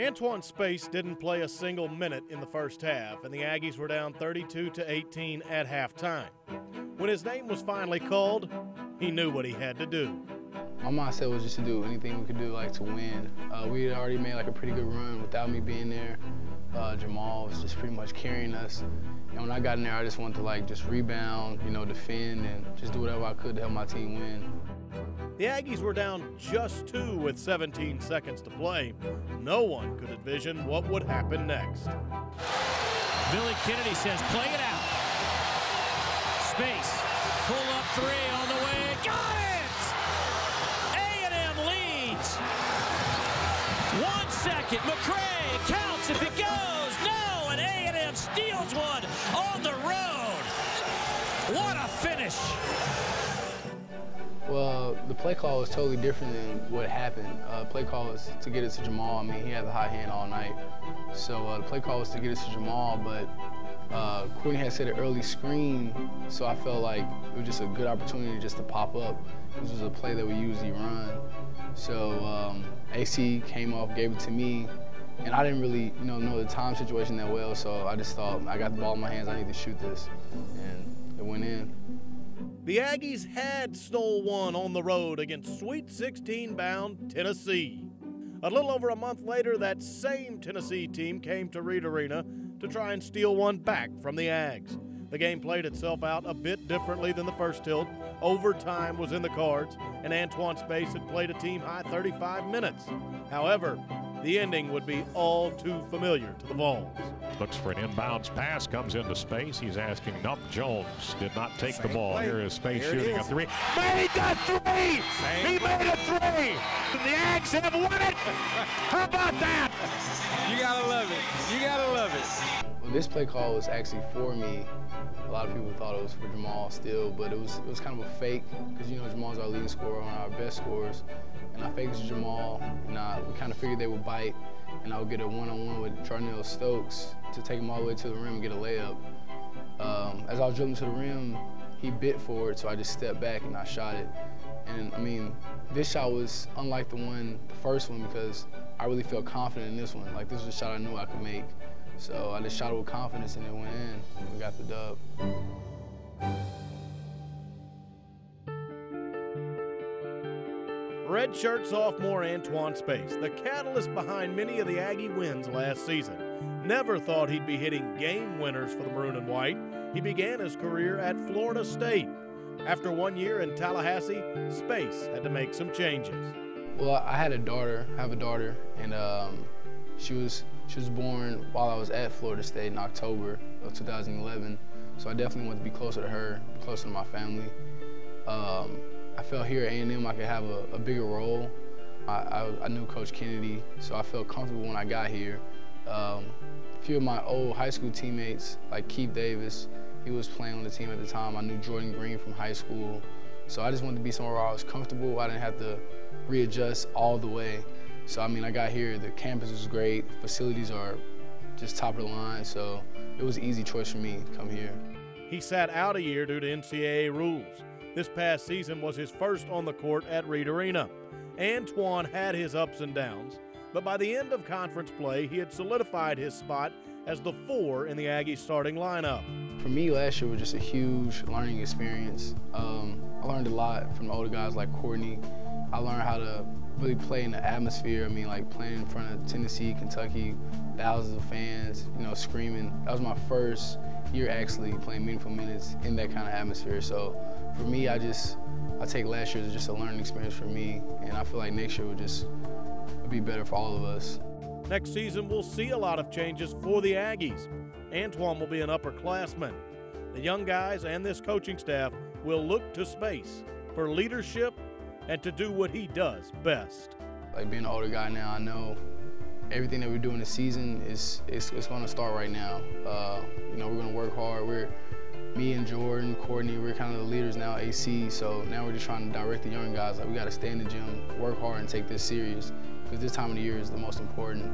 Antwan Space didn't play a single minute in the first half, and the Aggies were down 32-18 at halftime. When his name was finally called, he knew what he had to do. My mindset was just to do anything we could do, to win. We had already made a pretty good run without me being there. Jamal was just pretty much carrying us. And when I got in there, I just wanted to just rebound, defend, and just do whatever I could to help my team win. The Aggies were down just 2 with 17 seconds to play. No one could envision what would happen next. Billy Kennedy says, play it out. Space, pull up 3 on the way, got it! A&M leads. 1 second, McCray, it counts if it goes, no, and A&M steals one on the road. What a finish. Well, the play call was totally different than what happened. Play call was to get it to Jamal. I mean, he had the high hand all night. So the play call was to get it to Jamal, but Courtney had set an early screen, so I felt like it was just a good opportunity just to pop up. This was a play that we usually run. So AC came off, gave it to me, and I didn't really know the time situation that well, so I just thought, I got the ball in my hands, I need to shoot this, and it went in. The Aggies had stole one on the road against Sweet 16-bound Tennessee. A little over a month later, that same Tennessee team came to Reed Arena to try and steal one back from the Aggs. The game played itself out a bit differently than the first tilt. Overtime was in the cards, and Antwan Space had played a team-high 35 minutes. However, the ending would be all too familiar to the Vols. Looks for an inbounds pass, comes into Space. He's asking Nump Jones. Did not take the ball. Play. Here is Space Here shooting a 3. Made the 3! He made a 3! And the Aggs have won it! How about that? You gotta love it. You gotta love it. Well, this play call was actually for me. A lot of people thought it was for Jamal still, but it was kind of a fake because Jamal's our leading scorer, one of our best scorers. And I faked it to Jamal, and we kind of figured they would bite, and I would get a one-on-one with Jarnell Stokes to take him all the way to the rim and get a layup. As I was dribbling to the rim, he bit forward, so I just stepped back and I shot it. And I mean, this shot was unlike the first one, because I really felt confident in this one. This was a shot I knew I could make. So I just shot it with confidence and it went in, and we got the dub. Redshirt sophomore Antwan Space, the catalyst behind many of the Aggie wins last season. Never thought he'd be hitting game winners for the Maroon and White. He began his career at Florida State. After 1 year in Tallahassee, Space had to make some changes. Well, I have a daughter, and she was born while I was at Florida State in October of 2011. So I definitely wanted to be closer to her, closer to my family. I felt here at A&M I could have a bigger role. I knew Coach Kennedy, so I felt comfortable when I got here. A few of my old high school teammates, like Keith Davis, he was playing on the team at the time. I knew Jordan Green from high school. So I just wanted to be somewhere where I was comfortable. I didn't have to readjust all the way. So I mean, I got here, the campus was great, facilities are just top of the line, so it was an easy choice for me to come here. He sat out a year due to NCAA rules. This past season was his first on the court at Reed Arena. Antwan had his ups and downs, but by the end of conference play, he had solidified his spot as the 4 in the Aggie starting lineup. For me, last year was just a huge learning experience. I learned a lot from the older guys like Courtney. I learned how to really play in the atmosphere. I mean, playing in front of Tennessee, Kentucky, thousands of fans, screaming. That was my first year actually playing meaningful minutes in that kind of atmosphere. So for me, I take last year as just a learning experience for me, and I feel like next year will be better for all of us. Next season, we'll see a lot of changes for the Aggies. Antwan will be an upperclassman. The young guys and this coaching staff will look to Space for leadership and to do what he does best. Being an older guy now, I know everything that we're doing this season it's going to start right now. We're going to work hard. Me and Jordan, Courtney, we're kind of the leaders now, AC, so now we're just trying to direct the young guys. We got to stay in the gym, work hard, and take this serious, because this time of the year is the most important.